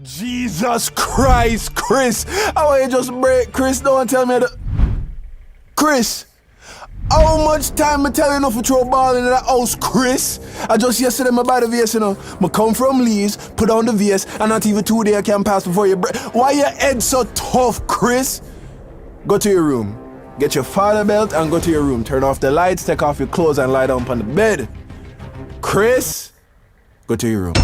Jesus Christ, Chris. I want you just break. Chris, don't tell me that. Chris, how much time I tell you enough to throw a ball in that house, Chris? I just yesterday I buy the VS, you know. I come from Leeds, put on the VS, and not even 2 days I can pass before you break. Why your head so tough, Chris? Go to your room. Get your father belt and go to your room. Turn off the lights, take off your clothes, and lie down on the bed. Chris, go to your room.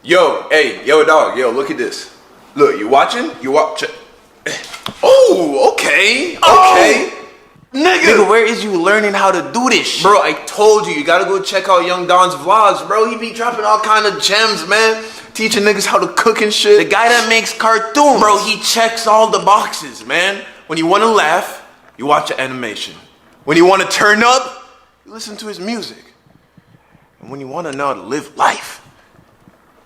Yo, hey, yo, dog, yo, look at this. Look, you watching? You watch. Oh, okay. Nigga, where is you learning how to do this shit? Bro, I told you gotta go check out Young Don's vlogs, bro. He be dropping all kind of gems, man. Teaching niggas how to cook and shit. The guy that makes cartoons. Bro, he checks all the boxes, man. When you wanna laugh, you watch an animation. When you wanna turn up, you listen to his music. And when you wanna know how to live life,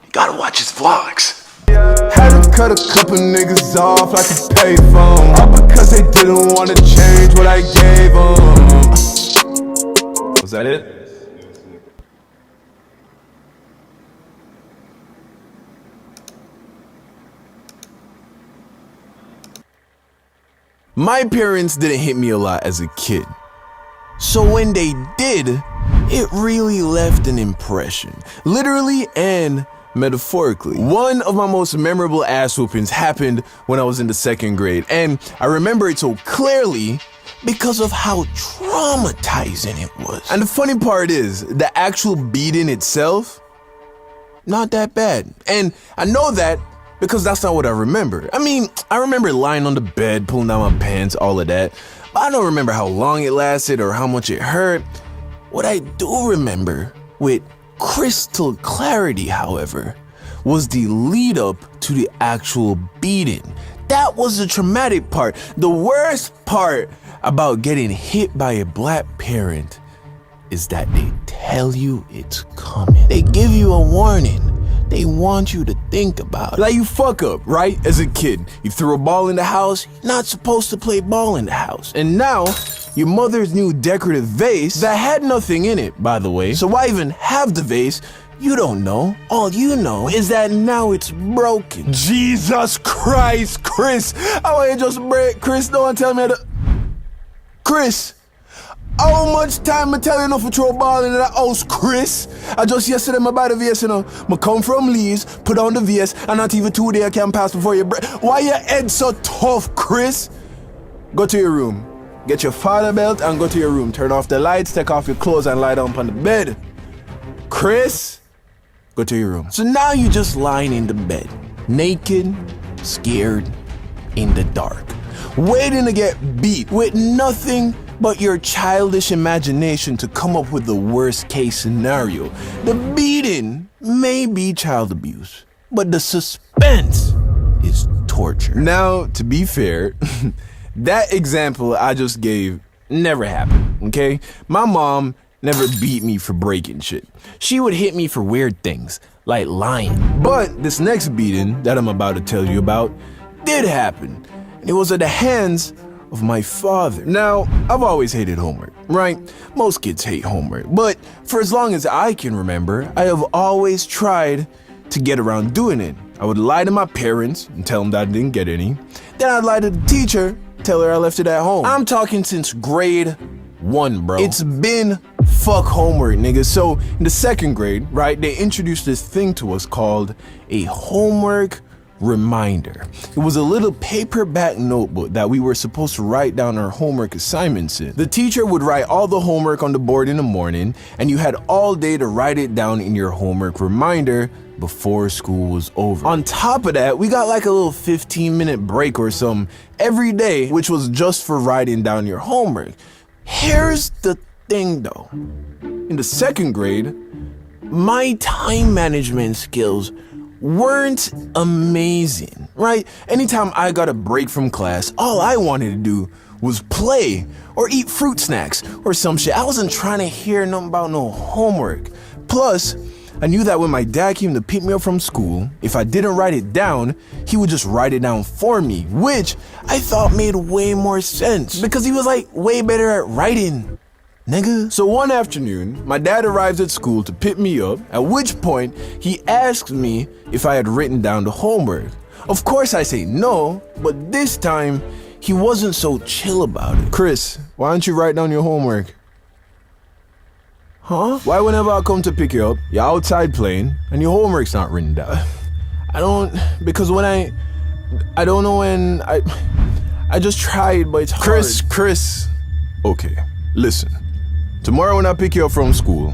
you gotta watch his vlogs. Had to cut a couple niggas off like a payphone, all because they didn't want to change what I gave them. Was that it? My parents didn't hit me a lot as a kid. So when they did, it really left an impression, literally and metaphorically. One of my most memorable ass whoopings happened when I was in the 2nd grade, and I remember it so clearly because of how traumatizing it was. And the funny part is, the actual beating itself, not that bad. And I know that because that's not what I remember. I mean, I remember lying on the bed, pulling down my pants, all of that, but I don't remember how long it lasted or how much it hurt. What I do remember with crystal clarity, however, was the lead up to the actual beating. That was the traumatic part. The worst part about getting hit by a black parent is that they tell you it's coming. They give you a warning. They want you to think about it. Like you fuck up, right? As a kid, you threw a ball in the house, you're not supposed to play ball in the house. And now, your mother's new decorative vase that had nothing in it, by the way. So why even have the vase? You don't know. All you know is that now it's broken. Jesus Christ, Chris. I want you just break. Chris, don't tell me that. Chris, how much time I tell you enough to throw a ball in that house, Chris? I just yesterday I buy the VS, you know. I come from Leeds, put on the VS, and not even 2 days I can pass before you break. Why your head so tough, Chris? Go to your room. Get your father belt and go to your room. Turn off the lights, take off your clothes, and lie down on the bed. Chris, go to your room. So now you're just lying in the bed, naked, scared, in the dark, waiting to get beat with nothing but your childish imagination to come up with the worst case scenario. The beating may be child abuse, but the suspense is torture. Now, to be fair, that example I just gave never happened, okay? My mom never beat me for breaking shit. She would hit me for weird things, like lying. But this next beating that I'm about to tell you about did happen. And it was at the hands of my father. Now, I've always hated homework, right? Most kids hate homework, but for as long as I can remember, I have always tried to get around doing it. I would lie to my parents and tell them that I didn't get any. Then I'd lie to the teacher, tell her I left it at home. I'm talking since grade 1, bro. It's been fuck homework, nigga. So in the 2nd grade, right, they introduced this thing to us called a homework reminder. It was a little paperback notebook that we were supposed to write down our homework assignments in. The teacher would write all the homework on the board in the morning, and you had all day to write it down in your homework reminder before school was over. On top of that, we got like a little 15-minute break or something every day, which was just for writing down your homework. Here's the thing though. In the 2nd grade, my time management skills weren't amazing, right? Anytime I got a break from class, all I wanted to do was play or eat fruit snacks or some shit. I wasn't trying to hear nothing about no homework. Plus, I knew that when my dad came to pick me up from school, if I didn't write it down, he would just write it down for me, which I thought made way more sense because he was like way better at writing nigga. So one afternoon, my dad arrives at school to pick me up, at which point he asks me if I had written down the homework. Of course I say no, but this time he wasn't so chill about it. Chris, why don't you write down your homework? Huh? Why whenever I come to pick you up, you're outside playing and your homework's not written down? Because when I don't know when I just tried, but it's hard. Chris. Okay, listen. Tomorrow when I pick you up from school,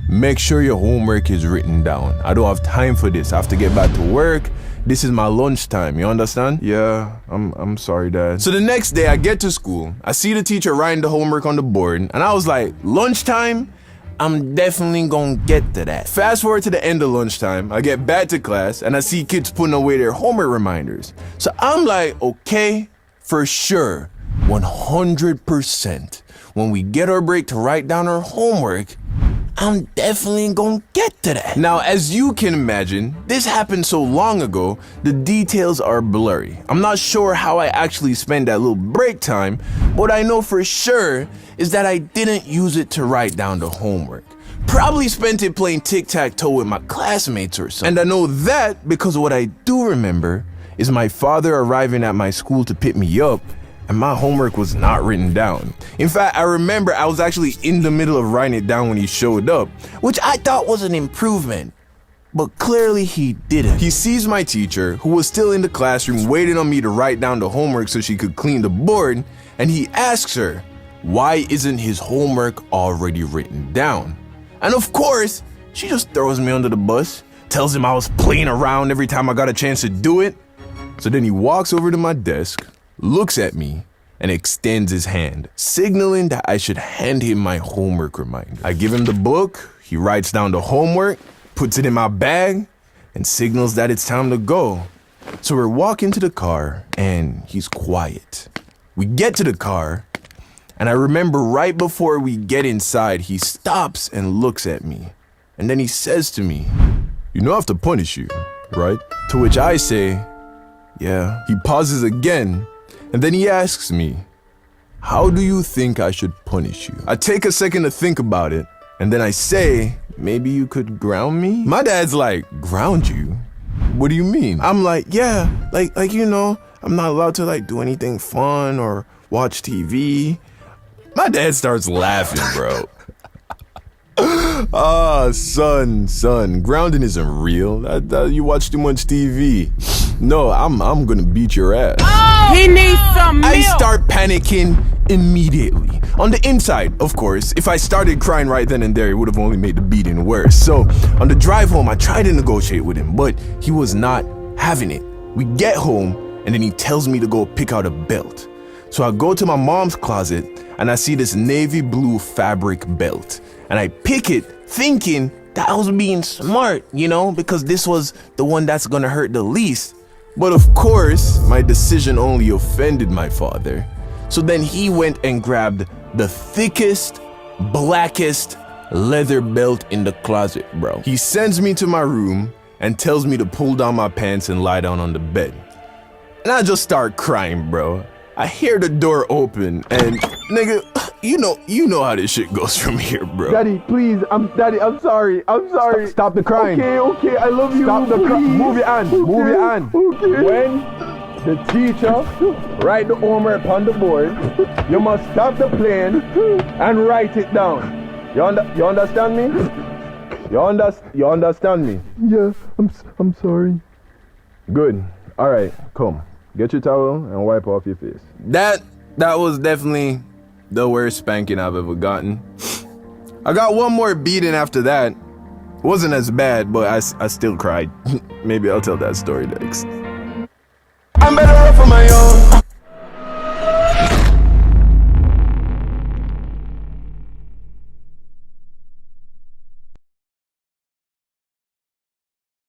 make sure your homework is written down. I don't have time for this. I have to get back to work. This is my lunchtime, you understand? Yeah, I'm sorry, Dad. So the next day I get to school, I see the teacher writing the homework on the board, and I was like, lunchtime? I'm definitely gonna get to that. Fast forward to the end of lunchtime, I get back to class, and I see kids putting away their homework reminders. So I'm like, okay, for sure, 100%. When we get our break to write down our homework, I'm definitely gonna get to that. Now, as you can imagine, this happened so long ago, the details are blurry. I'm not sure how I actually spent that little break time, but what I know for sure is that I didn't use it to write down the homework. Probably spent it playing tic-tac-toe with my classmates or something. And I know that because what I do remember is my father arriving at my school to pick me up, and my homework was not written down. In fact, I remember I was actually in the middle of writing it down when he showed up, which I thought was an improvement, but clearly he didn't. He sees my teacher, who was still in the classroom waiting on me to write down the homework so she could clean the board, and he asks her, why isn't his homework already written down? And of course, she just throws me under the bus, tells him I was playing around every time I got a chance to do it. So then he walks over to my desk, looks at me, and extends his hand, signaling that I should hand him my homework reminder. I give him the book, he writes down the homework, puts it in my bag, and signals that it's time to go. So we're walking to the car, and he's quiet. We get to the car, and I remember right before we get inside, he stops and looks at me. And then he says to me, you know I have to punish you, right? To which I say, yeah. He pauses again, and then he asks me, how do you think I should punish you? I take a second to think about it, and then I say, maybe you could ground me? My dad's like, ground you? What do you mean? I'm like, yeah, like you know, I'm not allowed to like do anything fun or watch TV. My dad starts laughing, bro. Son, grounding isn't real. You watch too much TV. No, I'm gonna beat your ass. Oh, he needs some milk. I start panicking immediately. On the inside, of course, if I started crying right then and there, it would have only made the beating worse. So on the drive home, I tried to negotiate with him, but he was not having it. We get home, and then he tells me to go pick out a belt. So I go to my mom's closet, and I see this navy blue fabric belt. And I pick it, thinking that I was being smart, you know, because this was the one that's gonna hurt the least. But of course, my decision only offended my father. So then he went and grabbed the thickest, blackest leather belt in the closet, bro. He sends me to my room and tells me to pull down my pants and lie down on the bed. And I just start crying, bro. I hear the door open and nigga, you know how this shit goes from here, bro. Daddy, please, I'm sorry. Stop the crying. Okay, I love you. Stop the crying. Move your hand. Move your hand. Okay. When the teacher write the homework on the board, you must stop the playing and write it down. You understand me? You understand me? Yeah, I'm sorry. Good. All right, come. Get your towel and wipe off your face. That was definitely the worst spanking I've ever gotten. I got one more beating after that. Wasn't as bad, but I still cried. Maybe I'll tell that story next. I'm better off on my own.